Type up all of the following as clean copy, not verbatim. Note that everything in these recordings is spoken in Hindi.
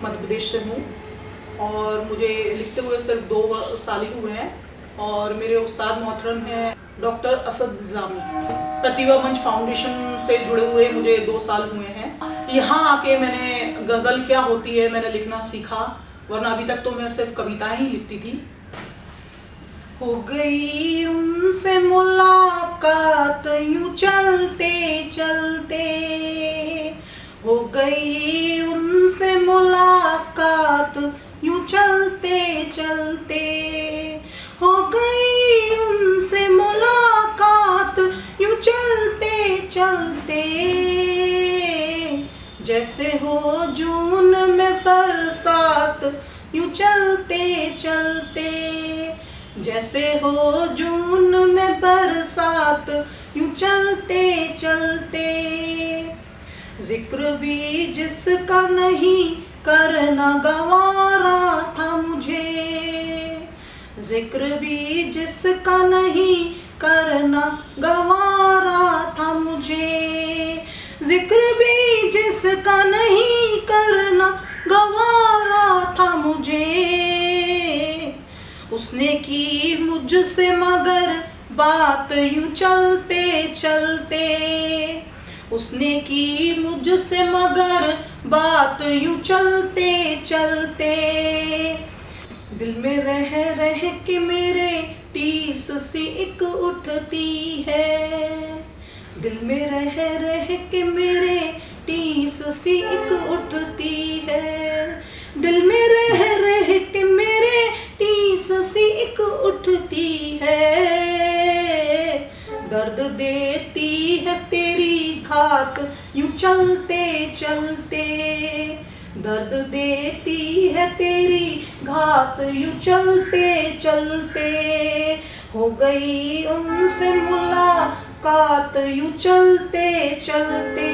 मध्य प्रदेश से हूँ और मुझे लिखते हुए सिर्फ 2 साल ही हुए हैं और मेरे उस्ताद मोहतरम हैं डॉक्टर असद निज़ामी। प्रतिभा मंच फाउंडेशन से जुड़े हुए मुझे 2 साल हुए हैं। यहाँ आके मैंने गज़ल क्या होती है मैंने लिखना सीखा, वरना अभी तक तो मैं सिर्फ कविताएं ही लिखती थी। हो गई उनसे मुलाकात यूं चलते चलते, हो गई उनसे मुलाकात यूं चलते चलते, हो गई उनसे मुलाकात यूं चलते चलते। जैसे हो जून में बरसात यूं चलते चलते, जैसे हो जून में बरसात यूं चलते चलते। जिक्र भी जिसका नहीं करना गवारा था मुझे, जिक्र भी जिसका नहीं करना गवारा था मुझे, जिक्र भी जिसका नहीं करना गवारा था मुझे। उसने की मुझसे मगर बात यूं चलते चलते, उसने की मुझसे मगर बात यूं चलते चलते। दिल में रह रह के मेरे टीस सी एक उठती है, दिल में रह रह के मेरे टीस सी एक उठती है, दिल में रह रह के मेरे टीस सी एक उठती है। दर्द देती है तेरी घात यूं चलते चलते, दर्द देती है तेरी घात यूं चलते चलते। हो गई उनसे मुलाकात यूं चलते चलते।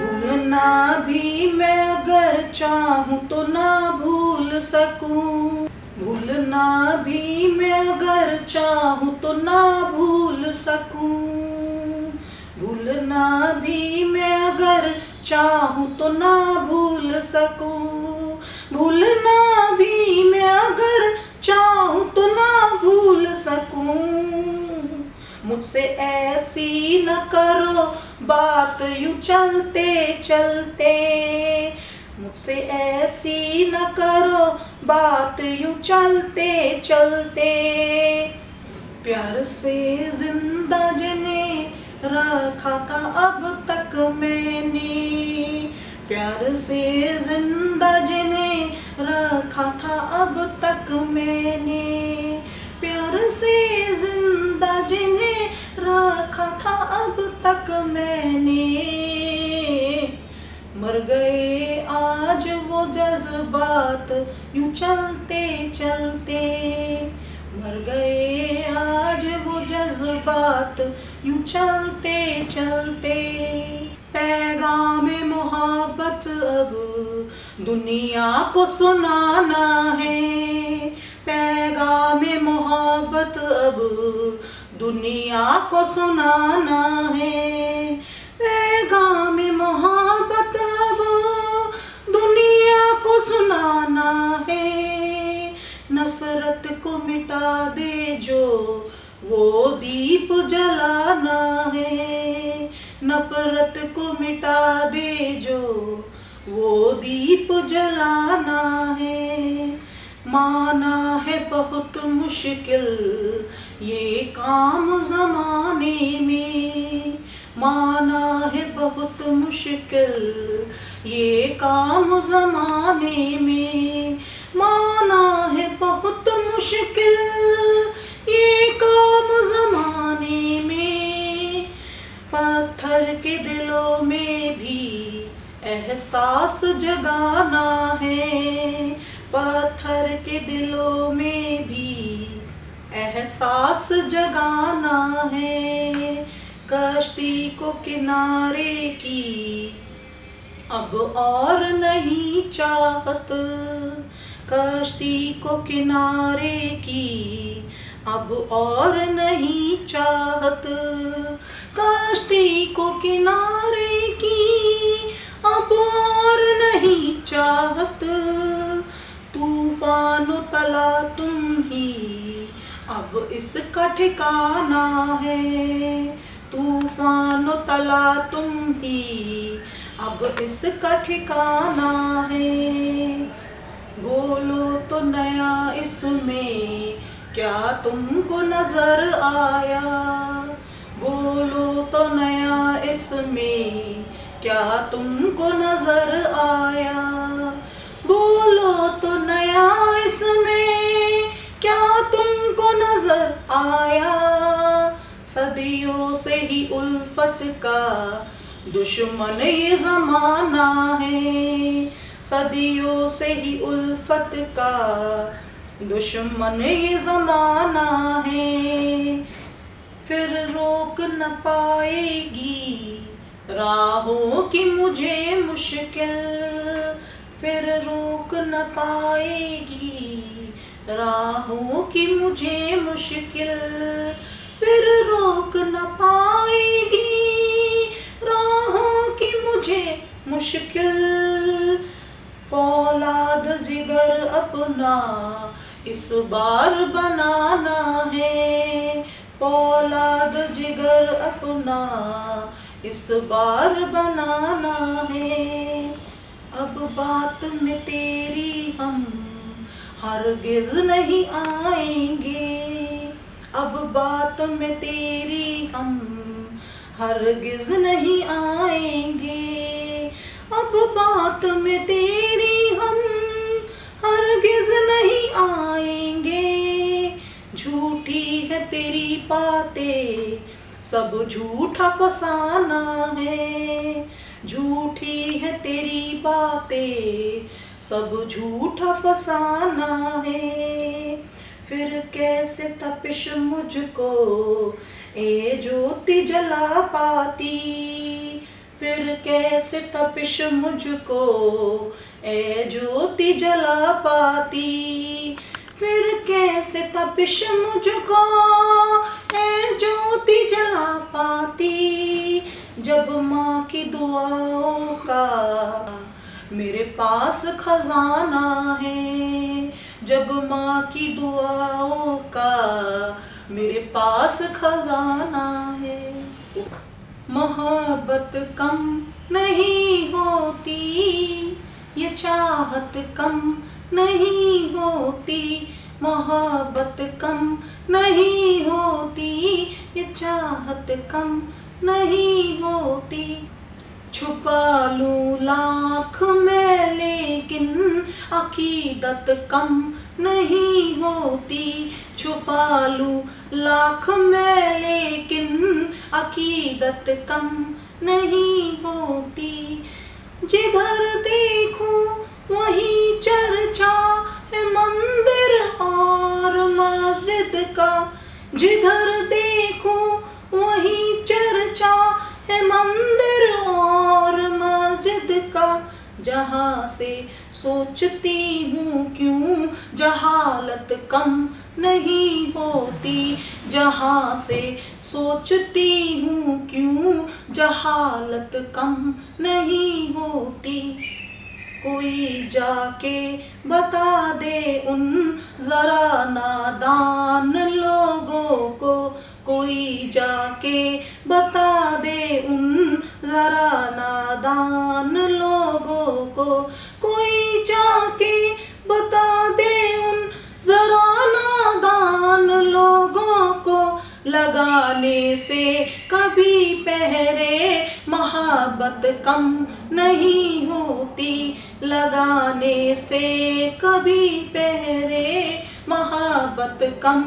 भूलना भी मैं अगर चाहूँ तो ना भूल सकूँ, भूलना भी मैं अगर चाहूँ तो ना भूल सकूँ, भूलना भी मैं अगर चाहूँ तो ना भूल सकूँ, भूलना भी मैं अगर चाहूँ तो ना भूल सकूँ। मुझसे ऐसी न करो बात यूं चलते चलते, मुझसे ऐसी न करो बात यूं चलते चलते। प्यार से जिंदा जिन्हें रखा था अब तक मैंने, प्यार से जिंदा जिन्हें रखा था अब तक मैंने, प्यार से जिंदा जिन्हें रखा था अब तक मैंने। मर गए आज वो जज्बात यूं चलते चलते, मर गए आज वो जज्बात यूं चलते चलते। पैगामे मोहब्बत अब दुनिया को सुनाना है, पैगामे मोहब्बत अब दुनिया को सुनाना है, पैगामे मोहब्बत अब दुनिया को सुनाना है। नफरत को मिटा दे जो वो दीप जलाना है, नफरत को मिटा दे जो वो दीप जलाना है। माना है बहुत मुश्किल ये काम ज़माने में, माना है बहुत मुश्किल ये काम ज़माने में, माना है बहुत मुश्किल ये काम ज़माने में। पत्थर के दिलों में भी एहसास जगाना है, पत्थर के दिलों में भी एहसास जगाना है। कश्ती को किनारे की अब और नहीं चाहत, कश्ती को किनारे की अब और नहीं चाहत, कश्ती को किनारे की अब और नहीं चाहत, तूफानो तला तुम ही अब इसका ठिकाना है। तूफानो तला तुम ही अब इसका ठिकाना है। बोलो तो नया इसमें क्या तुमको नजर आया, बोलो तो नया इसमें क्या तुमको नजर आया, बोलो तो नया इसमें क्या तुमको नजर आया। सदियों से ही उल्फत का दुश्मन ये ज़माना है, सदियों से ही उल्फत का दुश्मन ये ज़माना है। फिर रोक न पाएगी राहों की मुझे मुश्किल, फिर रोक न पाएगी राहों की मुझे मुश्किल, फिर रोक न पाएगी राहों की मुझे मुश्किल। फौलाद जिगर अपना इस बार बनाना है, फौलाद जिगर अपना इस बार बनाना है। अब बात में तेरी हम हरगिज नहीं आएंगे, अब बात में तेरी हम हरगिज नहीं आएंगे, अब बात में तेरी हम हरगिज नहीं आएंगे। झूठी है तेरी बातें सब झूठा फसाना है, झूठी है तेरी बातें सब झूठा फसाना है। फिर कैसे तपिश मुझको ए ज्योति जला पाती, फिर कैसे तपिश मुझको ए ज्योति जला पाती, फिर कैसे तपिश मुझको ए ज्योति जला पाती। जब माँ की दुआओं का मेरे पास खजाना है, जब माँ की दुआओं का मेरे पास खजाना है। मोहब्बत कम नहीं होती, ये चाहत कम नहीं होती, मोहब्बत कम नहीं होती, ये चाहत कम नहीं होती। छुपा लूं लाख में लेकिन अकीदत कम नहीं होती, छुपा लूं लाख में लेकिन अकीदत कम नहीं होती। जिधर देखूं वहीं चर्चा है मंदिर और मस्जिद का, जिधर देखूं वहीं चर्चा है मंदिर और मस्जिद का। जहाँ से सोचती हूँ क्यों जहालत कम नहीं होती, जहाँ से सोचती हूँ क्यों जहालत कम नहीं होती। कोई जाके बता दे उन जरा नादान लोगों को, कोई जाके बता दे उन जरा नादान लोगों को, कोई जाके बता दे उन जरा नादान लोगों को। लगाने से कभी पहरे मोहब्बत कम नहीं होती, लगाने से कभी पहरे मोहब्बत कम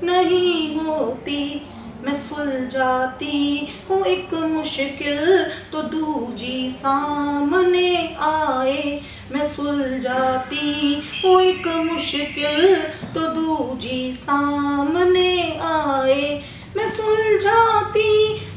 नहीं होती। मैं सुलझाती हूँ एक मुश्किल तो दूजी सामने आए, मैं सुलझाती हूँ एक मुश्किल तो दूजी सामने आए, मैं सुलझाती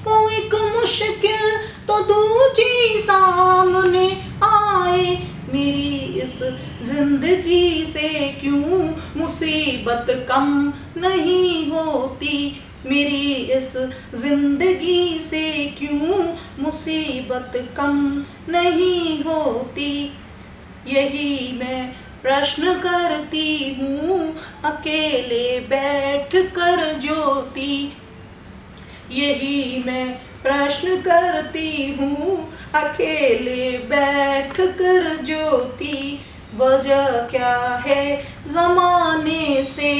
हूँ एक मुश्किल तो दूजी सामने आए। मेरी इस जिंदगी से क्यों मुसीबत कम नहीं होती, मेरी इस जिंदगी से क्यों मुसीबत कम नहीं होती, यही मैं प्रश्न करती हूँ अकेले बैठ कर ज्योति, यही मैं प्रश्न करती हूँ अकेले बैठ कर ज्योति। वजह क्या है ज़माने से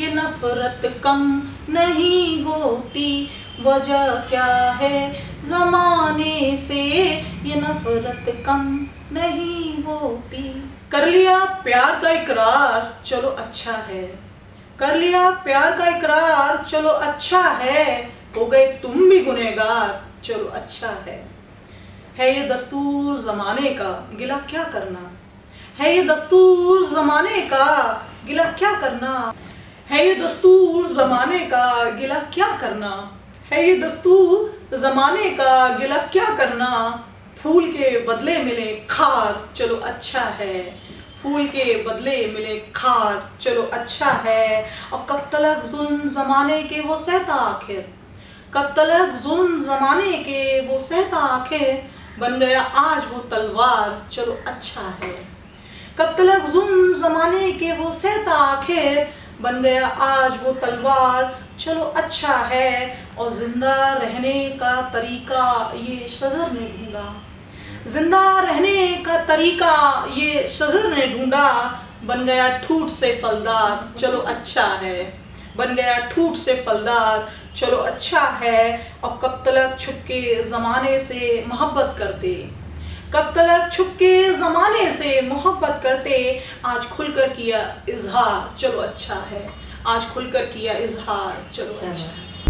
ये नफ़रत कम नहीं होती, वजह क्या है ज़माने से ये नफ़रत कम नहीं होती। कर लिया प्यार का इकरार चलो अच्छा है, कर लिया प्यार का इकरार चलो अच्छा है, हो गए तुम भी गुनहगार चलो अच्छा है ये दस्तूर ज़माने का गिला क्या करना, है ये दस्तूर ज़माने का गिला क्या करना, है ये दस्तूर ज़माने का गिला क्या करना, है ये दस्तूर ज़माने का गिला क्या करना। फूल के बदले मिले खार चलो अच्छा है, फूल के बदले मिले खार चलो अच्छा है। और कब तलक जुल्म ज़माने के वो सहता आखिर, कब तलक जुल्म ज़माने के वो सहता आखिर, बन गया आज वो तलवार चलो अच्छा है। कब तलक जुल्म ज़माने के वो सहता आखिर, बन गया आज वो तलवार चलो अच्छा है। और जिंदा रहने का तरीका ये शजर ने ढूंढा, जिंदा रहने का तरीका ये शजर ने ढूंढा, बन गया ठूठ से फलदार चलो अच्छा है, बन गया ठूठ से फलदार चलो अच्छा है। और कब तलक छुपके ज़माने से मोहब्बत करते, कब तलक छुपके ज़माने से मोहब्बत करते, आज खुलकर किया इजहार चलो अच्छा है, आज खुलकर किया इजहार चलो अच्छा है।